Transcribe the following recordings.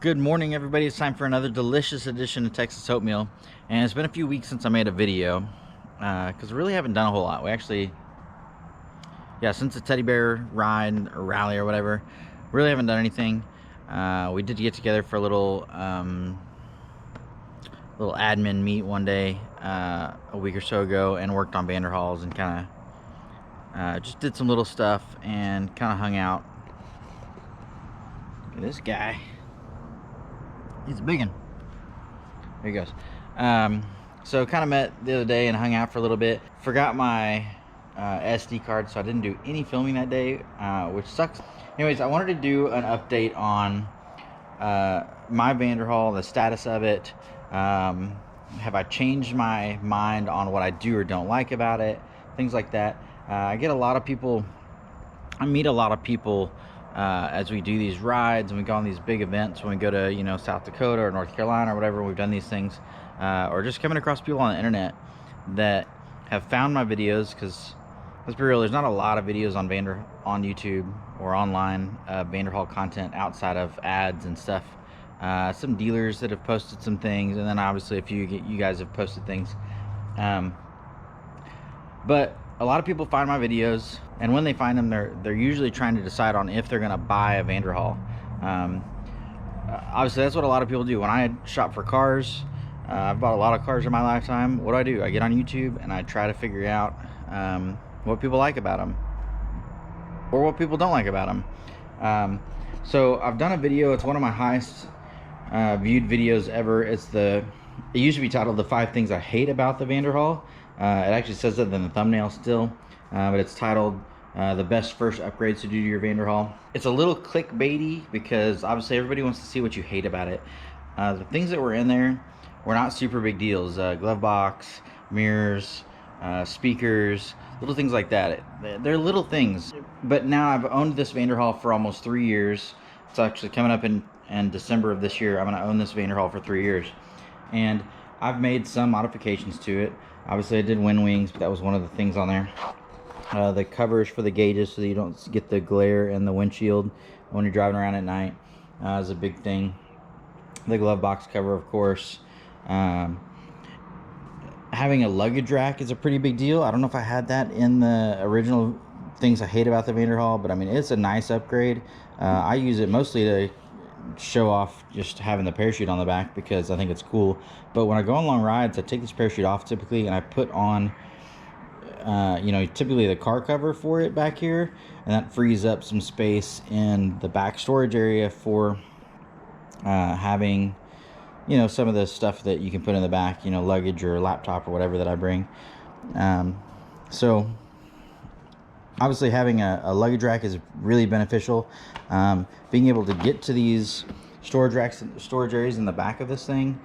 Good morning, everybody. It's time for another delicious edition of Texas Oatmeal. And it's been a few weeks since I made a video because we really haven't done a whole lot. We actually, since the teddy bear ride or rally or whatever, really haven't done anything. We did get together for a little admin meet one day a week or so ago and worked on Vanderhalls and kind of just did some little stuff and kind of hung out. Look at this guy. He's a big one. There he goes. So kind of met the other day and hung out for a little bit. Forgot my SD card, so I didn't do any filming that day, which sucks. Anyways, I wanted to do an update on my Vanderhall, the status of it. Have I changed my mind on what I do or don't like about it? Things like that. I meet a lot of people as we do these rides and we go on these big events, when we go to South Dakota or North Carolina or whatever, we've done these things, or just coming across people on the internet that have found my videos, because let's be real, there's not a lot of videos on YouTube or online Vanderhall content outside of ads and stuff. Some dealers that have posted some things, and then obviously a few you guys have posted things, but a lot of people find my videos, and when they find them, they're usually trying to decide on if they're going to buy a Vanderhall. Obviously, that's what a lot of people do. When I shop for cars, I've bought a lot of cars in my lifetime. What do? I get on YouTube and I try to figure out what people like about them or what people don't like about them. So I've done a video. It's one of my highest viewed videos ever. It used to be titled "The 5 Things I Hate About the Vanderhall." It actually says that in the thumbnail still, but it's titled "The Best First Upgrades to Do to Your Vanderhall." It's a little clickbaity because obviously everybody wants to see what you hate about it. The things that were in there were not super big deals. Glove box, mirrors, speakers, little things like that. They're little things. But now I've owned this Vanderhall for almost 3 years. It's actually coming up in December of this year. I'm going to own this Vanderhall for 3 years. And I've made some modifications to it. Obviously I did wind wings, but that was one of the things on there. The covers for the gauges so that you don't get the glare in the windshield when you're driving around at night is a big thing. The glove box cover, of course. Having a luggage rack is a pretty big deal. I don't know if I had that in the original things I hate about the Vanderhall, but I mean, it's a nice upgrade. I use it mostly to show off just having the parachute on the back because I think it's cool. But when I go on long rides, I take this parachute off typically and I put on typically the car cover for it back here, and that frees up some space in the back storage area for having some of the stuff that you can put in the back, luggage or laptop or whatever that I bring. So obviously having a luggage rack is really beneficial. Being able to get to these storage racks, storage areas in the back of this thing,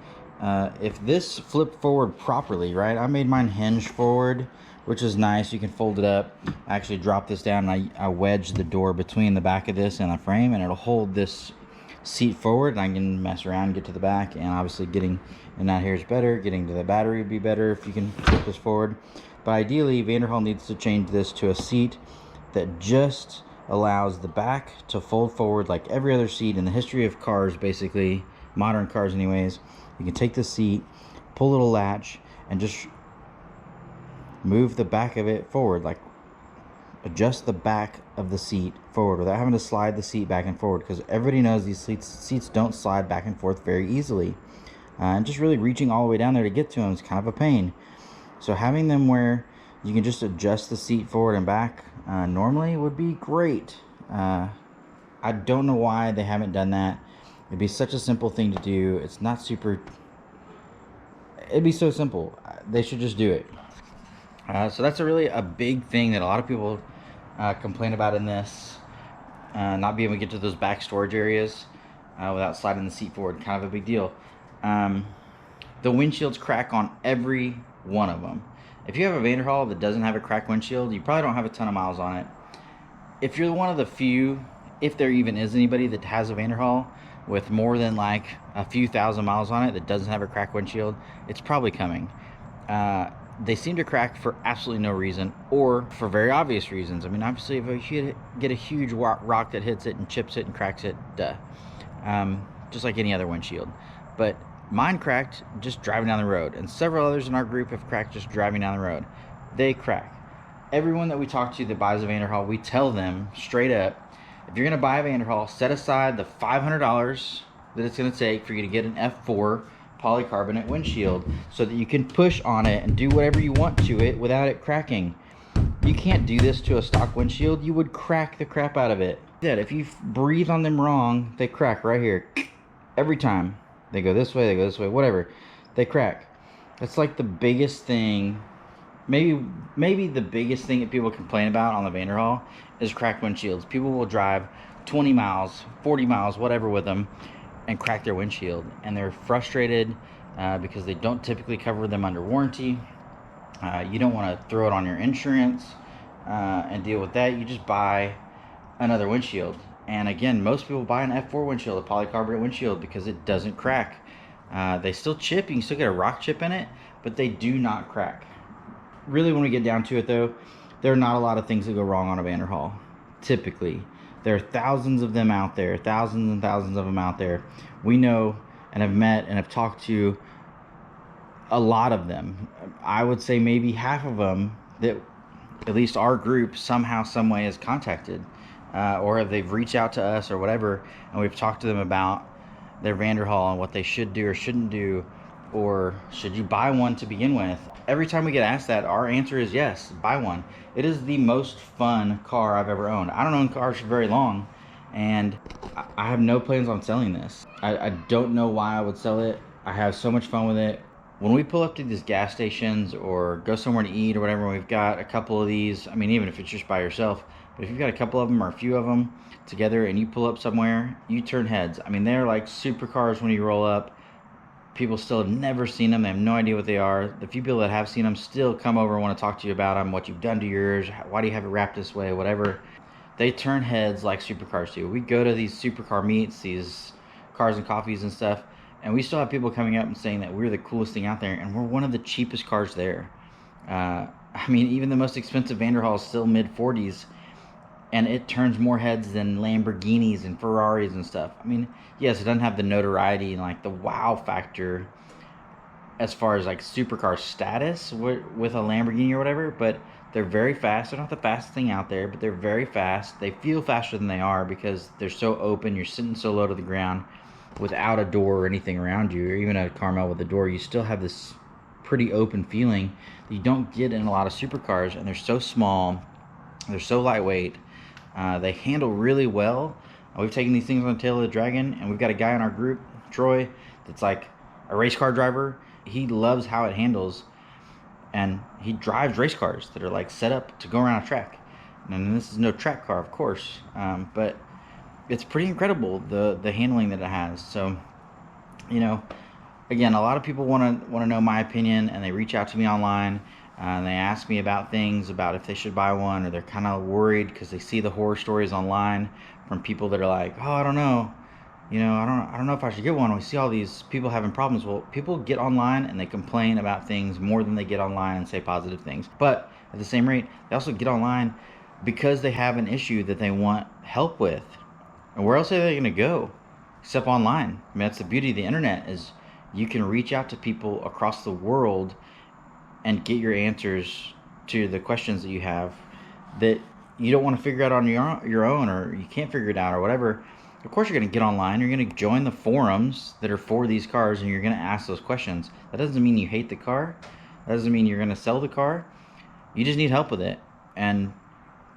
if this flipped forward properly, right? I made mine hinge forward, which is nice. You can fold it up. I actually drop this down and I wedge the door between the back of this and the frame, and it'll hold this seat forward, and I can mess around and get to the back. And obviously getting in out here is better. Getting to the battery would be better if you can flip this forward. But ideally, Vanderhall needs to change this to a seat that just allows the back to fold forward like every other seat in the history of cars, basically, modern cars anyways. You can take the seat, pull a little latch, and just move the back of it forward, like adjust the back of the seat forward without having to slide the seat back and forward, because everybody knows these seats don't slide back and forth very easily. And just really reaching all the way down there to get to them is kind of a pain. So having them where you can just adjust the seat forward and back normally would be great. I don't know why they haven't done that. It'd be such a simple thing to do. It's not super... It'd be so simple. They should just do it. So that's really a big thing that a lot of people complain about in this. Not being able to get to those back storage areas without sliding the seat forward. Kind of a big deal. The windshields crack on every one of them. If you have a Vanderhall that doesn't have a cracked windshield, you probably don't have a ton of miles on it. If you're one of the few, if there even is anybody that has a Vanderhall with more than like a few thousand miles on it that doesn't have a cracked windshield, it's probably coming. They seem to crack for absolutely no reason, or for very obvious reasons. I mean, obviously if you get a huge rock that hits it and chips it and cracks it, duh. just like any other windshield. But mine cracked just driving down the road, and several others in our group have cracked just driving down the road. They crack. Everyone that we talk to that buys a Vanderhall, we tell them straight up, if you're going to buy a Vanderhall, set aside the $500 that it's going to take for you to get an F4 polycarbonate windshield so that you can push on it and do whatever you want to it without it cracking. You can't do this to a stock windshield. You would crack the crap out of it. If you breathe on them wrong, they crack right here. Every time. They go this way, whatever. They crack. That's like the biggest thing, maybe the biggest thing that people complain about on the Vanderhall is cracked windshields. People will drive 20 miles, 40 miles, whatever with them, and crack their windshield. And they're frustrated because they don't typically cover them under warranty. You don't want to throw it on your insurance and deal with that. You just buy another windshield. And again, most people buy an F4 windshield, a polycarbonate windshield, because it doesn't crack. They still chip. You can still get a rock chip in it, but they do not crack. Really, when we get down to it, though, there are not a lot of things that go wrong on a Vanderhall. Typically, there are thousands of them out there, thousands and thousands of them out there. We know and have met and have talked to a lot of them. I would say maybe half of them that at least our group somehow, some way has contacted, or they've reached out to us or whatever, and we've talked to them about their Vanderhall and what they should do or shouldn't do, or should you buy one to begin with. Every time we get asked that, our answer is yes, buy one. It is the most fun car I've ever owned. I don't own cars for very long, and I have no plans on selling this. I don't know why I would sell it. I have so much fun with it. When we pull up to these gas stations or go somewhere to eat or whatever, we've got a couple of these. I mean, even if it's just by yourself, but if you've got a couple of them or a few of them together and you pull up somewhere, you turn heads. I mean, they're like supercars when you roll up. People still have never seen them. They have no idea what they are. The few people that have seen them still come over and want to talk to you about them, what you've done to yours, why do you have it wrapped this way, whatever. They turn heads like supercars do. We go to these supercar meets, these cars and coffees and stuff, and we still have people coming up and saying that we're the coolest thing out there, and we're one of the cheapest cars there. I mean, even the most expensive Vanderhall is still mid-40s, and it turns more heads than Lamborghinis and Ferraris and stuff. I mean, yes, it doesn't have the notoriety and like the wow factor as far as like supercar status with a Lamborghini or whatever, but they're very fast. They're not the fastest thing out there, but they're very fast. They feel faster than they are because they're so open. You're sitting so low to the ground without a door or anything around you, or even a Carmel with a door. You still have this pretty open feeling that you don't get in a lot of supercars, and they're so small. They're so lightweight. They handle really well. We've taken these things on the tail of the dragon, and we've got a guy in our group, Troy, that's like a race car driver. He loves how it handles, and he drives race cars that are like set up to go around a track. And this is no track car, of course, but it's pretty incredible the handling that it has. So, you know, again, a lot of people want to know my opinion, and they reach out to me online. And they ask me about things, about if they should buy one, or they're kind of worried because they see the horror stories online from people that are like, oh, I don't know, I don't know if I should get one. We see all these people having problems. Well, people get online and they complain about things more than they get online and say positive things. But at the same rate, they also get online because they have an issue that they want help with. And where else are they going to go except online? I mean, that's the beauty of the internet, is you can reach out to people across the world and get your answers to the questions that you have that you don't want to figure out on your own, or you can't figure it out or whatever. Of course you're going to get online, you're going to join the forums that are for these cars, and you're going to ask those questions. That doesn't mean you hate the car. That doesn't mean you're going to sell the car. You just need help with it. And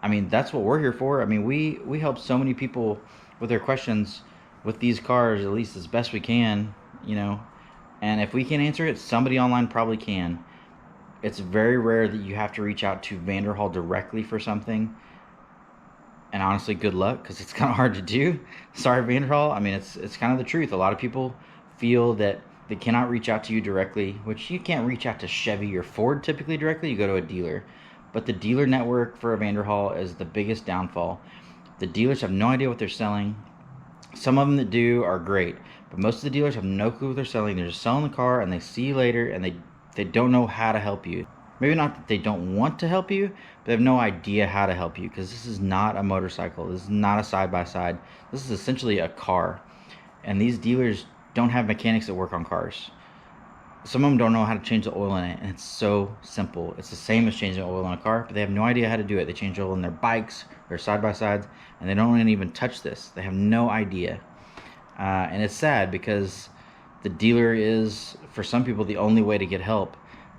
I mean, that's what we're here for. I mean, we help so many people with their questions with these cars, at least as best we can, and if we can't answer it, somebody online probably can. It's very rare that you have to reach out to Vanderhall directly for something. And honestly, good luck, because it's kind of hard to do. Sorry, Vanderhall. I mean, it's kind of the truth. A lot of people feel that they cannot reach out to you directly, which you can't reach out to Chevy or Ford typically directly. You go to a dealer. But the dealer network for a Vanderhall is the biggest downfall. The dealers have no idea what they're selling. Some of them that do are great, but most of the dealers have no clue what they're selling. They're just selling the car, and they see you later, and they don't know how to help you. Maybe not that they don't want to help you, but they have no idea how to help you, because this is not a motorcycle. This is not a side-by-side. This is essentially a car. And these dealers don't have mechanics that work on cars. Some of them don't know how to change the oil in it, and it's so simple. It's the same as changing oil on a car, but they have no idea how to do it. They change oil in their bikes, their side-by-sides, and they don't even touch this. They have no idea. And it's sad because the dealer is, for some people, the only way to get help.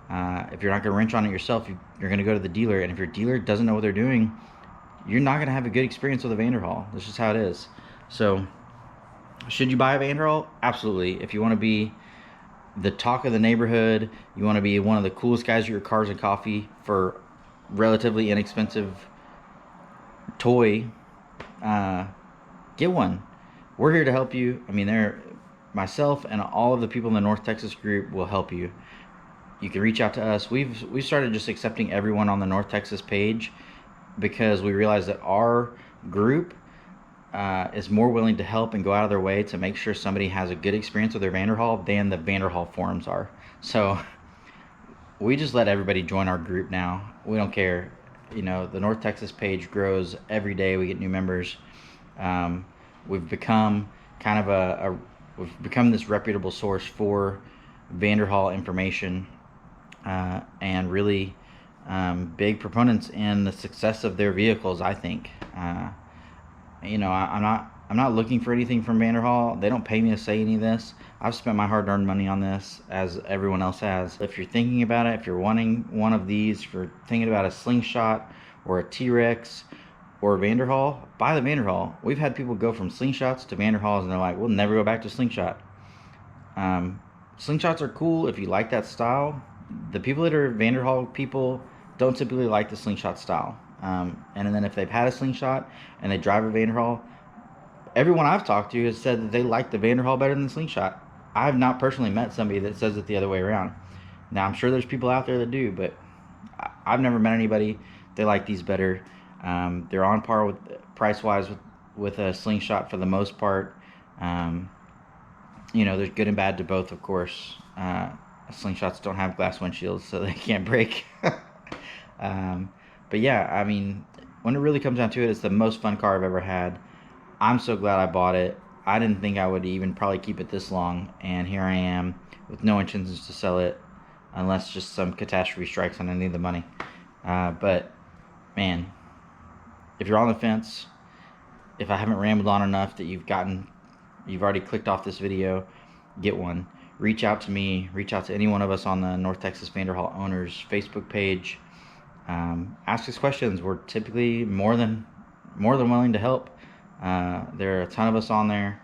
If you're not going to wrench on it yourself, you're going to go to the dealer, and if your dealer doesn't know what they're doing, you're not going to have a good experience with a Vanderhall. That's just how it is. So, should you buy a Vanderhall? Absolutely. If you want to be the talk of the neighborhood, you want to be one of the coolest guys at your Cars and Coffee for relatively inexpensive toy, get one. We're here to help you. I mean, myself and all of the people in the North Texas group will help you. You can reach out to us. We've started just accepting everyone on the North Texas page because we realize that our group is more willing to help and go out of their way to make sure somebody has a good experience with their Vanderhall than the Vanderhall forums are. So we just let everybody join our group now. We don't care. You know, the North Texas page grows every day. We get new members. We've become kind of we've become this reputable source for Vanderhall information, and really big proponents in the success of their vehicles, I think. You know, I'm not looking for anything from Vanderhall. They don't pay me to say any of this. I've spent my hard-earned money on this, as everyone else has. If you're thinking about it, if you're wanting one of these, if you're thinking about a Slingshot or a T-Rex or a Vanderhall, buy the Vanderhall. We've had people go from Slingshots to Vanderhalls, and they're like, we'll never go back to Slingshot. Slingshots are cool if you like that style. The people that are Vanderhall people don't typically like the Slingshot style. And then if they've had a Slingshot and they drive a Vanderhall, everyone I've talked to has said that they like the Vanderhall better than the Slingshot. I've not personally met somebody that says it the other way around. Now, I'm sure there's people out there that do, but I've never met anybody. They like these better. They're on par with price-wise with a Slingshot for the most part. You know, there's good and bad to both, of course. Slingshots don't have glass windshields, so they can't break. But yeah, I mean, when it really comes down to it, it's the most fun car I've ever had. I'm so glad I bought it. I didn't think I would even probably keep it this long, and here I am with no intentions to sell it unless just some catastrophe strikes and I need the money. But man, if you're on the fence, if I haven't rambled on enough that you've already clicked off this video, get one. Reach out to me, reach out to any one of us on the North Texas Vanderhall Owners Facebook page. Ask us questions. We're typically more than willing to help. There are a ton of us on there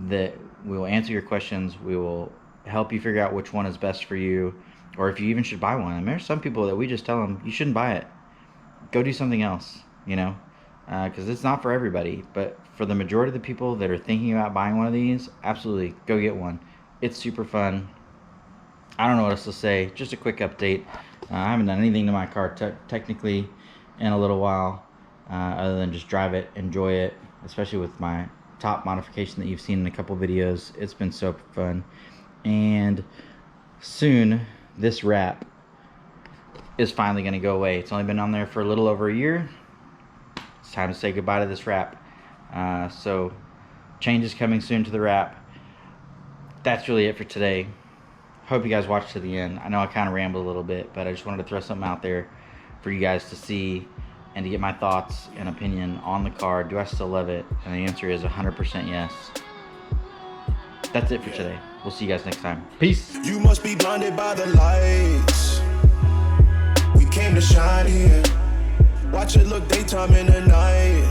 that we will answer your questions. We will help you figure out which one is best for you, or if you even should buy one. And there's some people that we just tell them, you shouldn't buy it. Go do something else, you know, because it's not for everybody. But for the majority of the people that are thinking about buying one of these, absolutely, go get one. It's super fun. I don't know what else to say. Just a quick update. I haven't done anything to my car technically in a little while, other than just drive it, enjoy it, especially with my top modification that you've seen in a couple videos. It's been so fun. And soon, this wrap is finally going to go away. It's only been on there for a little over a year. It's time to say goodbye to this wrap. So, changes coming soon to the wrap. That's really it for today. Hope you guys watched to the end. I know I kind of rambled a little bit, but I just wanted to throw something out there for you guys to see and to get my thoughts and opinion on the car. Do I still love it? And the answer is 100% yes. That's it for today. We'll see you guys next time. Peace. You must be blinded by the lights. We came to shine here. Watch it look daytime in the night.